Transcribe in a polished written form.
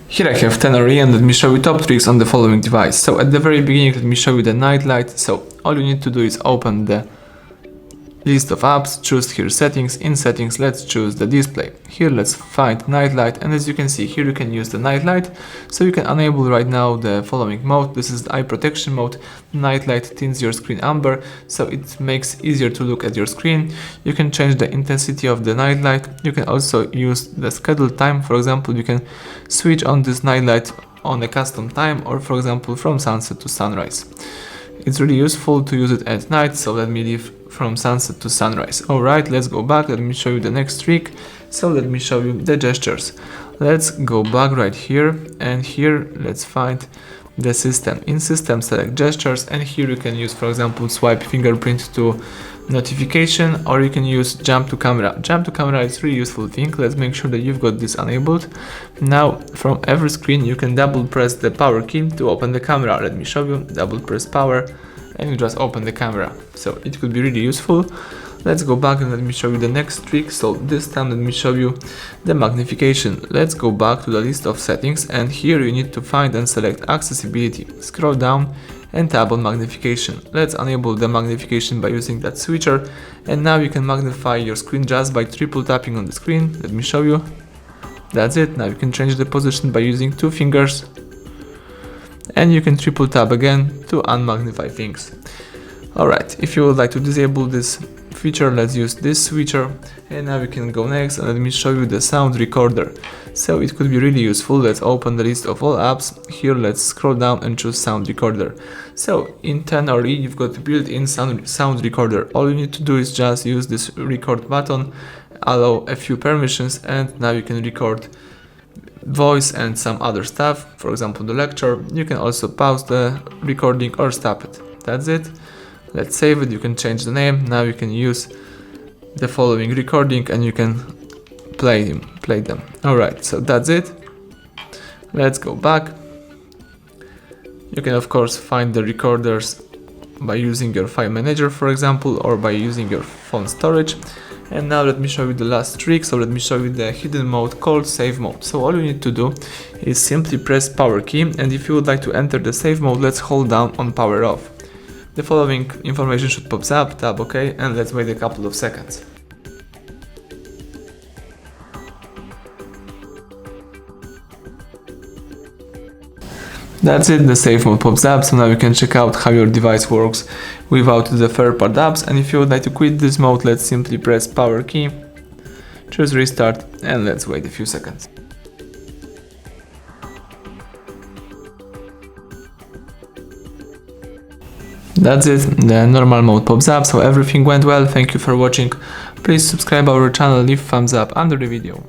Here I have 10 already, and let me show you top tricks on the following device. So at the very beginning, let me show you the Nightlight. So all you need to do is open the list of apps, choose here settings. In settings, let's choose the display. Here let's find Nightlight, and as you can see here you can use the Nightlight. So you can enable right now the following mode. This is the eye protection mode. Nightlight tints your screen amber, so it makes easier to look at your screen. You can change the intensity of the Nightlight. You can also use the scheduled time. For example, you can switch on this Nightlight on a custom time, or for example from sunset to sunrise. It's really useful to use it at night, so let me leave from sunset to sunrise. Alright, let's go back. Let me show you the next trick. So let me show you the gestures. Let's go back right here, and here let's find the system. In system, select gestures, and here you can use, for example, swipe fingerprint to notification, or you can use jump to camera. Jump to camera is a really useful thing. Let's make sure that you've got this enabled. Now from every screen you can double press the power key to open the camera. Let me show you. Double press power and you just open the camera. So it could be really useful. Let's go back and let me show you the next trick. So this time let me show you the magnification. Let's go back to the list of settings, and here you need to find and select accessibility. Scroll down and tap on magnification. Let's enable the magnification by using that switcher, and now you can magnify your screen just by triple tapping on the screen. Let me show you. That's it. Now you can change the position by using 2 fingers, and you can triple tap again to unmagnify things. Alright, if you would like to disable this feature, let's use this switcher, and now we can go next, and let me show you the sound recorder. So it could be really useful. Let's open the list of all apps. Here let's scroll down and choose sound recorder. So in 10 or E you've got built-in sound recorder. All you need to do is just use this record button, allow a few permissions, and now you can record voice and some other stuff, for example the lecture. You can also pause the recording or stop it. That's it. Let's save it. You can change the name. Now you can use the following recording and you can play them. Alright, so that's it. Let's go back. You can of course find the recorders by using your file manager, for example, or by using your phone storage. And now let me show you the last trick. So let me show you the hidden mode called save mode. So all you need to do is simply press power key, and if you would like to enter the save mode, let's hold down on power off. The following information should pop up, tap OK, and let's wait a couple of seconds. That's it, the save mode pops up, so now you can check out how your device works without the third-party apps. And if you would like to quit this mode, let's simply press power key, choose restart, and let's wait a few seconds. That's it, the normal mode pops up, so everything went well. Thank you for watching. Please subscribe our channel, leave thumbs up under the video.